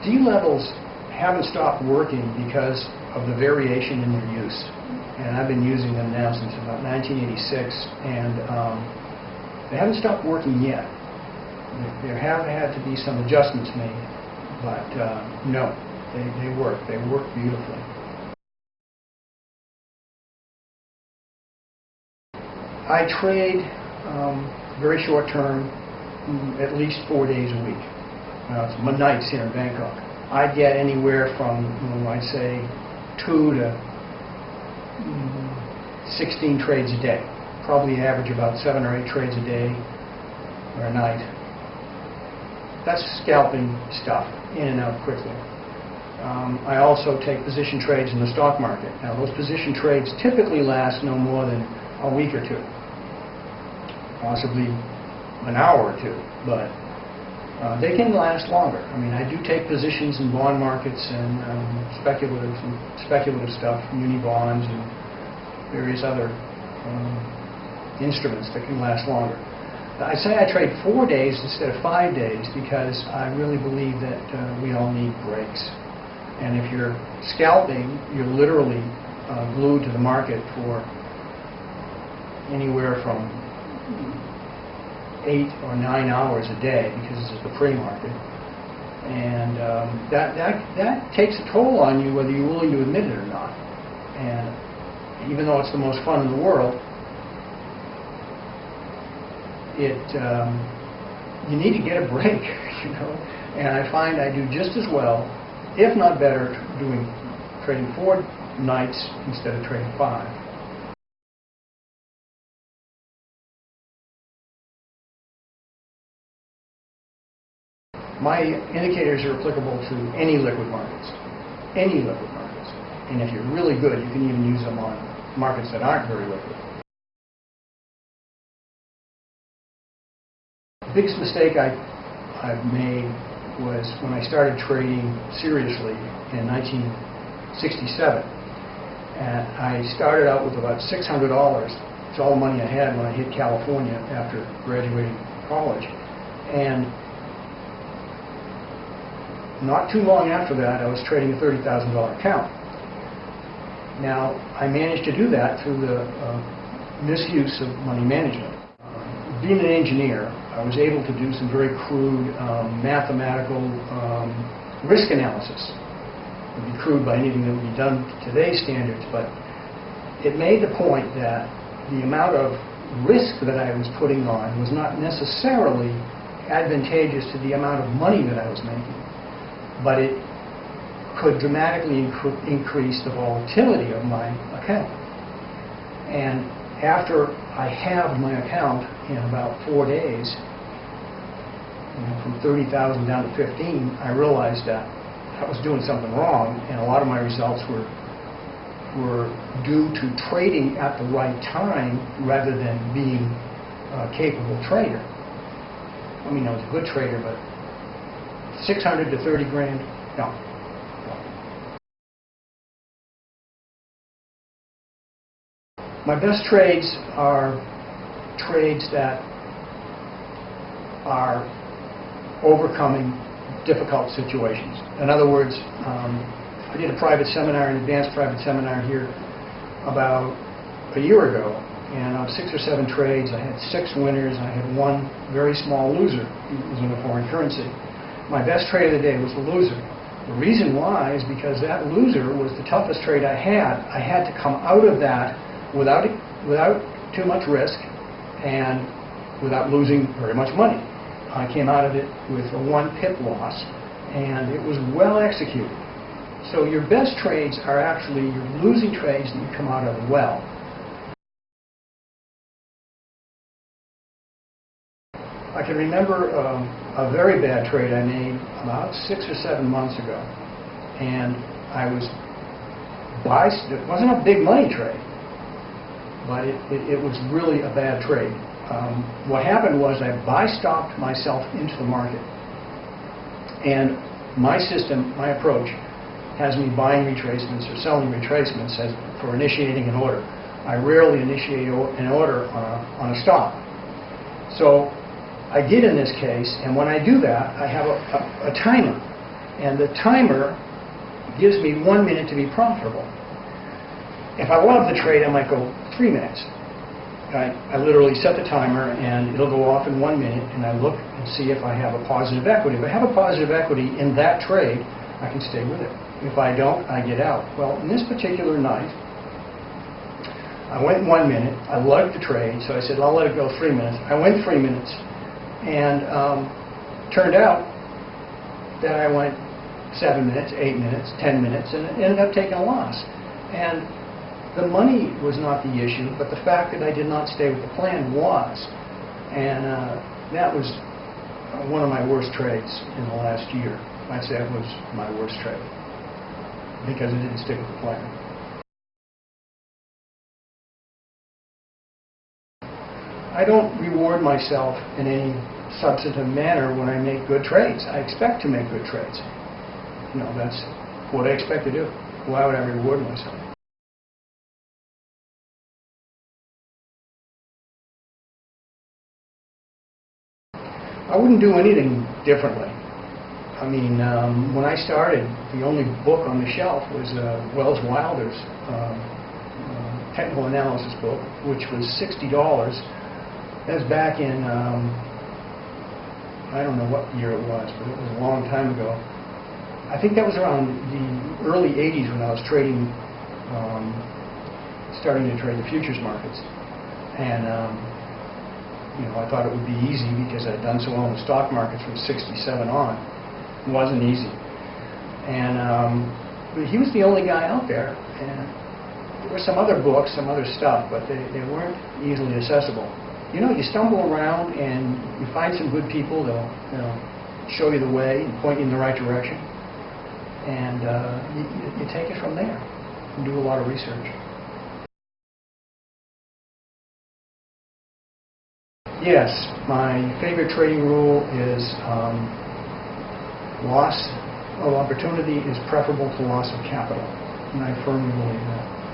D levels haven't stopped working because of the variation in their use. And I've been using them now since about 1986, and they haven't stopped working yet. There have had to be some adjustments made, but no, they work. They work beautifully. I trade very short term, at least 4 days a week. It's nights here in Bangkok. I get anywhere from, I'd say, 2 to 16 trades a day. Probably average about 7 or 8 trades a day or a night. That's scalping stuff, in and out quickly. I also take position trades in the stock market. Now, those position trades typically last no more than a week or two, possibly an hour or two, but they can last longer. I mean, I do take positions in bond markets and speculative stuff, muni bonds and various other instruments that can last longer. I say I trade 4 days instead of 5 days because I really believe that we all need breaks. And if you're scalping, you're literally glued to the market for anywhere from 8 or 9 hours a day because this is the pre-market. And that takes a toll on you whether you're willing to admit it or not. And even though it's the most fun in the world, you need to get a break, you know. And I find I do just as well, if not better, trading 4 nights instead of trading 5. My indicators are applicable to any liquid markets. Any liquid markets. And if you're really good, you can even use them on markets that aren't very liquid. The biggest mistake I've made was when I started trading seriously in 1967. And I started out with about $600. It's all the money I had when I hit California after graduating college. And not too long after that, I was trading a $30,000 account. Now, I managed to do that through the misuse of money management. Being an engineer, I was able to do some very crude mathematical risk analysis. It would be crude by anything that would be done to today's standards, but it made the point that the amount of risk that I was putting on was not necessarily advantageous to the amount of money that I was making, but it could dramatically increase the volatility of my account. And after I halved my account in about 4 days, from 30,000 down to 15, I realized that I was doing something wrong, and a lot of my results were due to trading at the right time rather than being a capable trader. I mean, I was a good trader, but 600 to 30 grand, no. My best trades are trades that are overcoming difficult situations. In other words, I did a private seminar, an advanced private seminar here about a year ago, and on 6 or 7 trades, I had 6 winners, and I had 1 very small loser. It was in a foreign currency. My best trade of the day was the loser. The reason why is because that loser was the toughest trade I had. I had to come out of that without too much risk and without losing very much money. I came out of it with a 1 pip loss, and it was well executed. So your best trades are actually your losing trades that you come out of well. I can remember a very bad trade I made about 6 or 7 months ago, and it wasn't a big money trade, but it was really a bad trade. What happened was I buy-stopped myself into the market, and my system, my approach, has me buying retracements or selling retracements for initiating an order. I rarely initiate an order on a stop. So I did in this case, and when I do that, I have a timer. And the timer gives me 1 minute to be profitable. If I love the trade, I might go 3 minutes. I literally set the timer, and it'll go off in 1 minute, and I look and see if I have a positive equity. If I have a positive equity in that trade, I can stay with it. If I don't, I get out. Well, in this particular night, I went 1 minute. I loved the trade, so I said, I'll let it go 3 minutes. I went 3 minutes, and turned out that I went 7 minutes, 8 minutes, 10 minutes, and ended up taking a loss. And the money was not the issue, but the fact that I did not stay with the plan was. And that was one of my worst trades in the last year. I'd say it was my worst trade because I didn't stick with the plan. I don't reward myself in any substantive manner when I make good trades. I expect to make good trades. You know, that's what I expect to do. Why would I reward myself? I wouldn't do anything differently. I mean, when I started, the only book on the shelf was Wells Wilder's technical analysis book, which was $60. That was back in, I don't know what year it was, but it was a long time ago. I think that was around the early 80s when I was trading, starting to trade the futures markets. And you know, I thought it would be easy because I'd done so well in the stock markets from '67 on. It wasn't easy. And he was the only guy out there. And there were some other books, some other stuff, but they weren't easily accessible. You know, you stumble around and you find some good people that'll, you know, show you the way and point you in the right direction. And you take it from there and do a lot of research. Yes, my favorite trading rule is loss of opportunity is preferable to loss of capital, and I firmly believe that.